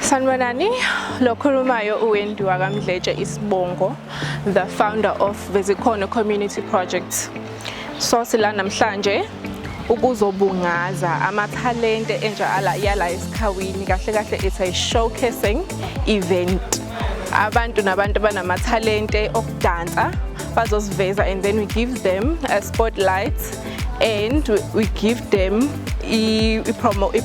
Sanibonani, lo khulumayo uWendiwa kaMdletshe Isibongo, the founder of Vezikhono Community Project. So sila namhlanje ukuzobungaza amathalente entsha yala esikhawini, kahle kahle it's a showcasing event. Abantu nabantu banamathalente okudansa bazosiveza, and then we give them a spotlight and we give them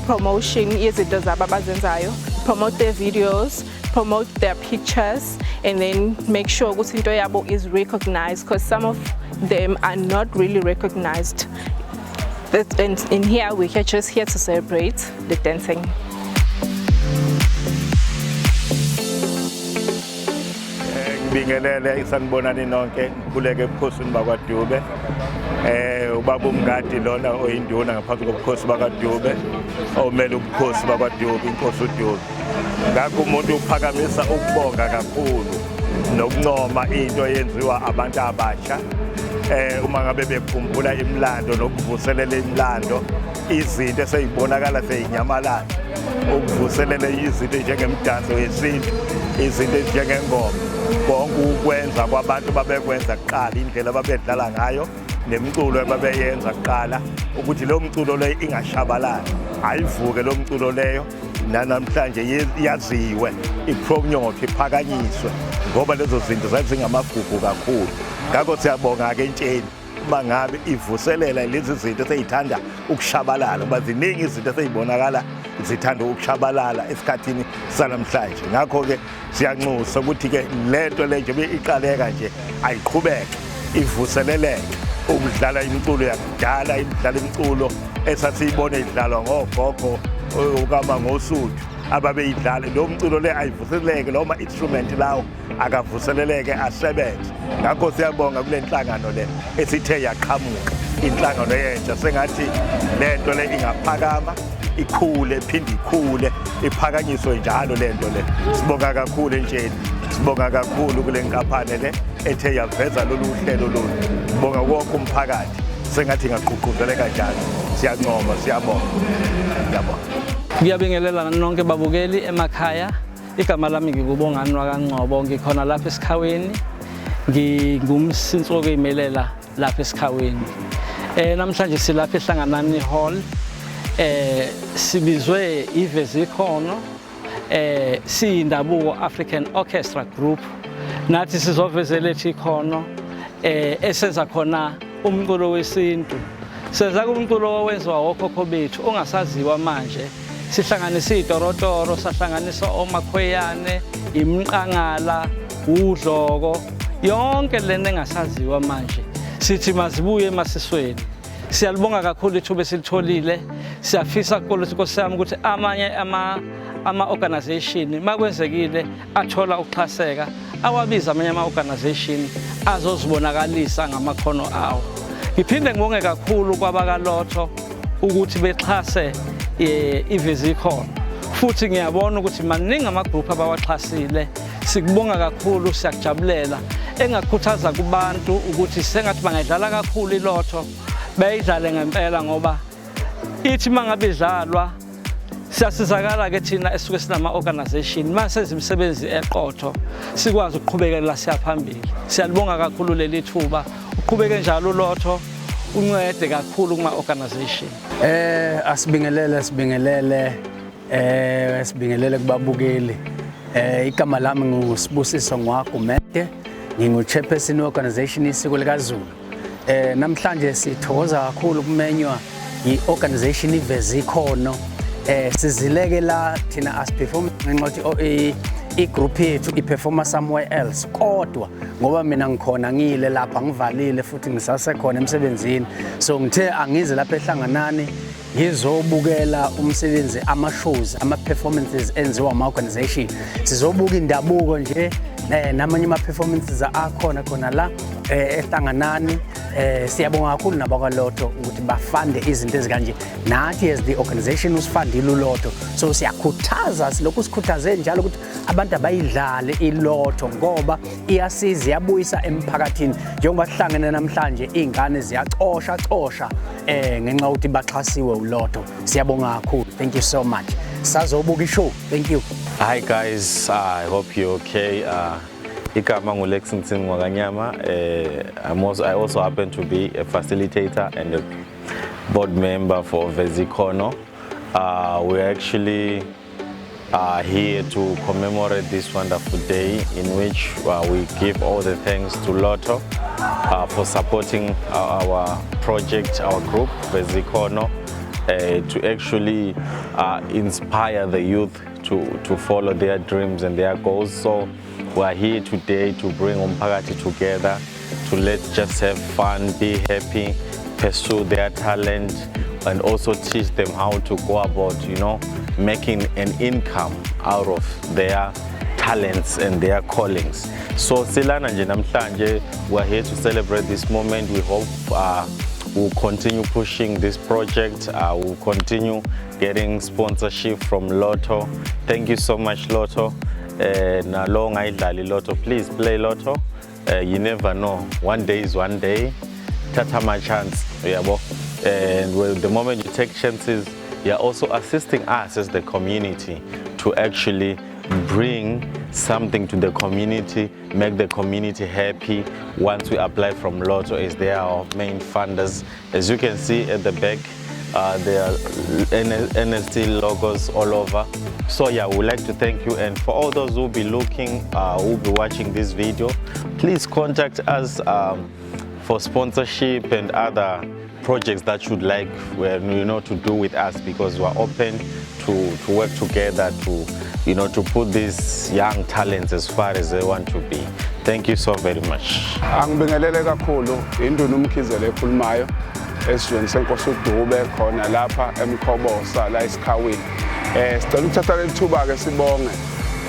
promotion yezinto zabo abazenzayo, promote their videos, promote their pictures, and then make sure ukuthi into yabo is recognized, because some of them are not really recognized. And in here we're just here to celebrate the dancing. Ngibingelele isanibonani nonke kuleke ebukhosini bakwaDube. Ubaba uMngadi lona oyinduna ngaphansi kobukhosi bakwaDube, omele ubukhosi bakwaDube, inkosi uDube. Ngakho umuntu uphakamisa ukubonga kakhulu nokuncoma into yenziwa abantu abasha. Uma ngabe bekhumbula imlando nokuvuselela imlando, izinto eseyibonakala seyinyamalala, ukuvuselela izinto njengemdanso yesintu, izinto ezinjengengoma, konke ukwenza kwabantu babekwenza kuqala, indlela babedlala ngayo nemculo ababeyenza kuqala, ukuthi lo mculo leyo ingashabalali, ayivuke lo mculo leyo namhlanje yaziwe, ipromothe, iphakanyiswe, ngoba lezo zinto zazingamagugu kakhulu. Ngakho siyabonga ke entsheni uma ngabe ivuselela lezi zinto eseyithanda ukushabalala, ngoba ziningi izinto eseyibonakala zithanda ukushabalala esikhathini sanamhlanje. Ngakho ke siyanxusa ukuthi ke lento le nje iqaleka nje ayiqhubeke, ivuseleleke, ukudlala imiculo yakudala, idlala imiculo esasiyibona idlalwa ngogogo okama ngosuthu ababeyidlala. Lo mculo le ayivuseleleke, lo ma instrument lawo akavuseleleke, asebenze. Ngakho siyabonga kule nhlangano le esithe yaqhamuka, inhlangano yentsha, sengathi lento le ingaphakama, ikhule, iphinde ikhule, iphakanyiswe njalo lento le. Sibonga kakhulu entsheni, sibonga kakhulu kule nkampani le ethe yaveza lolu hlelo lolu. Sibonga wonke umphakathi, sengathi ngaqhuqhuzeleka njalo. Siyancoma, siyabonga. Ngiyabonga. Ngiyabingelela nonke babukeli emakhaya. Igama lami ngikubongani waKaNgcobo, ngikhona lapha esikhaweni, ngingumsinsi wokuyimelela lapha esikhaweni. Namhlanje silapha eHlanganani Hall, sibizwe iVezikhono, siyindabuko African Orchestra Group. Nathi sizovezela ikhono esenza khona umculo wesintu. Senza umculo owenziwa okhokho bethu ongasaziwa manje. Sihlanganisa itorotoro, sahlanganisa omakhweyane, imqangala, udloko, yonke lento engasaziwa manje. Sithi mazibuye emasisweni. Siyalibonga kakhulu ithuba esilitholile. Siyafisa Nkosi yami ukuthi amanye ama-organization makwenzekile athola ukuxhaseka, awabiza amanye ama-organization azozibonakalisa ngamakhono awo. Ngiphinde ngibonge kakhulu kwabakalotho ukuthi bexhase iVezikhono, futhi ngiyabona ukuthi maningi amagroup abawaxhasile. Sikubonga kakhulu, siyakujabulela. Engakhuthaza kubantu ukuthi sengathi bangayidlala kakhulu ilotho, bayidlale ngempela, ngoba ithi mangabe idlalwa siyasizakala ke thina esuke sinama-organization mase zimsebenzi eqotho, sikwazi ukuqhubekela siyaphambili. Siyalibonga kakhulu leli thuba, uqhubeke njalo ulotho, uncede kakhulu kuma-organization. Sibingelele kubabukeli. Igama lami nguSibusiso Ngwagumede, ngingu-chairperson we-organization isiko likaZulu. Namhlanje sithokoza kakhulu kumenywa i-organization iVezikhono. Sizileke la thina asiperform ngenxa igroup yethu iperforma somewhere else, kodwa ngoba mina ngikhona ngile lapha, ngivalile futhi ngisasekhona emsebenzini, so ngithe angize lapha eHlanganani ngizobukela umsebenzi, ama-shows, ama-performances enziwa ama-organization. Sizobuka indabuko nje namanye ama-performances akhona khona la eHlanganani. Siyabonga kakhulu nabakalotho ukuthi bafande izinto ezikanje. Nathi as the organization usifandile ulotho, so siyakhuthaza, silokhu sikhuthaze njalo ukuthi abantu abayidlale ilotho ngoba iyasiza, iyabuyisa emphakathini. Njengoba sihlangene namhlanje izingane ziyacosha ngenxa ukuthi baxhasiwe ulotho. Siyabonga kakhulu. Thank you so much. Sazobuka ishow. Thank you. Hi guys, I hope you're okay. Igama nguLexington Mwakanyama. I also happen to be a facilitator and a board member for Vezikhono. We're actually here to commemorate this wonderful day in which we give all the thanks to Lotto for supporting our project, our group, Vezikhono, to actually inspire the youth to follow their dreams and their goals. So we're here today to bring Umphakathi together, to let's just have fun, be happy, pursue their talent, and also teach them how to go about, making an income out of their talents and their callings. So Silana nje namhlanje, we're here to celebrate this moment. We hope we'll continue pushing this project. We'll continue getting sponsorship from Lotto. Thank you so much, Lotto. Nalong ayidlali Lotto, please play Lotto. You never know. One day is one day. Tata my chance. And the moment you take chances, you're also assisting us as the community to actually bring something to the community, make the community happy. Once we apply from Lotto, as they are our main funders. As you can see at the back, there are NST logos all over. So yeah, we'd like to thank you, and for all those who will be looking, who will be watching this video, please contact us for sponsorship and other projects that you'd like to do with us, because we're open to work together to put these young talents as far as they want to be. Thank you so very much. Angibingelele kakhulu induna uMkhizela ekhulumayo esizweni senkosi uDube khona lapha eMkhobosa la eSikhawini. Sicela ukuthatha leli thuba ke sibonge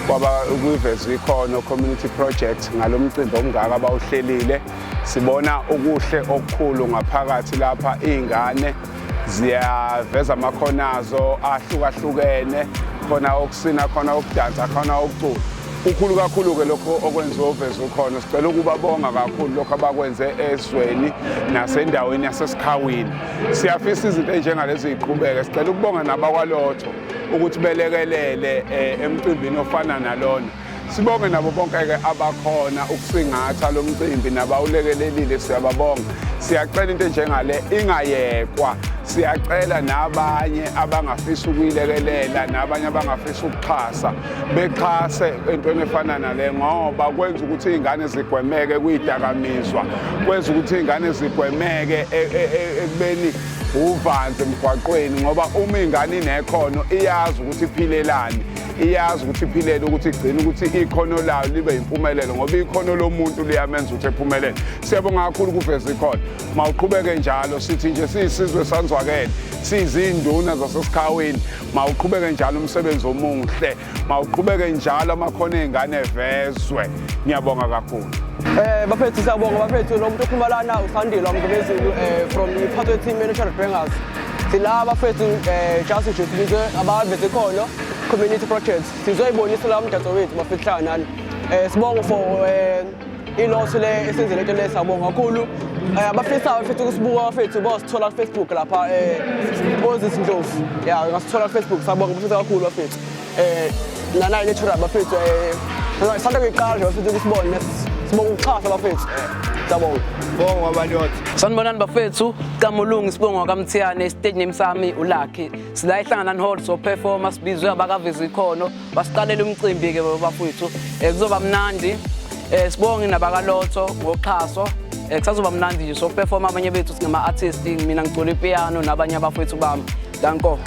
kwaba kwiVezikhono Community Project ngalomcimbi omngaka abawuhlelile. Sibona ukuhle okukhulu ngaphakathi lapha izingane ziyaveza amakhono azo ahlukahlukene, khona okusina, khona ukudansa, khona ukucula. Ukhulu kakhulu ke lokho okwenziwa uVezikhono. Sicela ukubabonga kakhulu lokho abakwenze ezweni nasendaweni yaseSikhawini. Siyafisa izinto enjengalezi ziqhubeke. Sicela ukubonga nabakwalotho ukuthi belekelele emcimbini ofana nalona. Sibonge nabo bonke ke abakhona ukusingatha lo mcimbi nabawulekelelile, siyababonga. Siyacela into njengale ingayekwa. Siyacela nabanye abangafisa ukuyilekelela, nabanye abangafisa ukuxhasa, bexhase entweni efana nale, ngoba kwenza ukuthi izingane zigwemeke kwidakamizwa, kwenza ukuthi izingane zigwemeke ekubeni uvanze emgwaqweni, ngoba uma ingane inekhono iyazi ukuthi iphilelani, iyazi ukuthi iphilele ukuthi igcine ukuthi ikhono layo libe impumelelo, ngoba ikhono lomuntu liyamenza ukuthi ephumelele. Siyabonga kakhulu kuVezikhono. Mawuqhubeke njalo, sithi nje siyisizwe sanzwakele, sizinduna zaseSikhawini. Mawuqhubeke njalo umsebenzi omuhle, mawuqhubeke njalo amakhono ezingane evezwe. Ngiyabonga kakhulu. Bafethu siyabonga bafethu, lo muntu okhuluma lana uSandile Mgqibezulu from i-Pathway Team Manager Bangers. Sila bafethu just introduce abaVezikhono Community Project. Sizoyibonisa la umdanso wethu bafethu hlanga nani. Sibonga for iloso le esenzele into le, siyabonga kakhulu. Abafisa bafethu kusibuka bafethu bosithola Facebook lapha Moses Ndlovu. Yeah, ngasithola Facebook, siyabonga bafethu kakhulu bafethu. Nana natural bafethu sanda kuyiqala nje bafethu kusibone. Sibonga ukuxhasa bafethu. Siyabonga. Bonga abalotho. Sanibonani bafethu, kaMulungu sibonga kaMthiyane, stage name sami uLucky. Sila ehlangana nihall so perform sibizwe abakaVezikhono, basiqalela umcimbi ke bafethu. Kuzoba mnandi. Sibonge nabakalotho ngoxhaso. Kusazoba mnandi nje so perform abanye bethu singama artists, mina ngicula ipiano nabanye abafethu bami. Danko.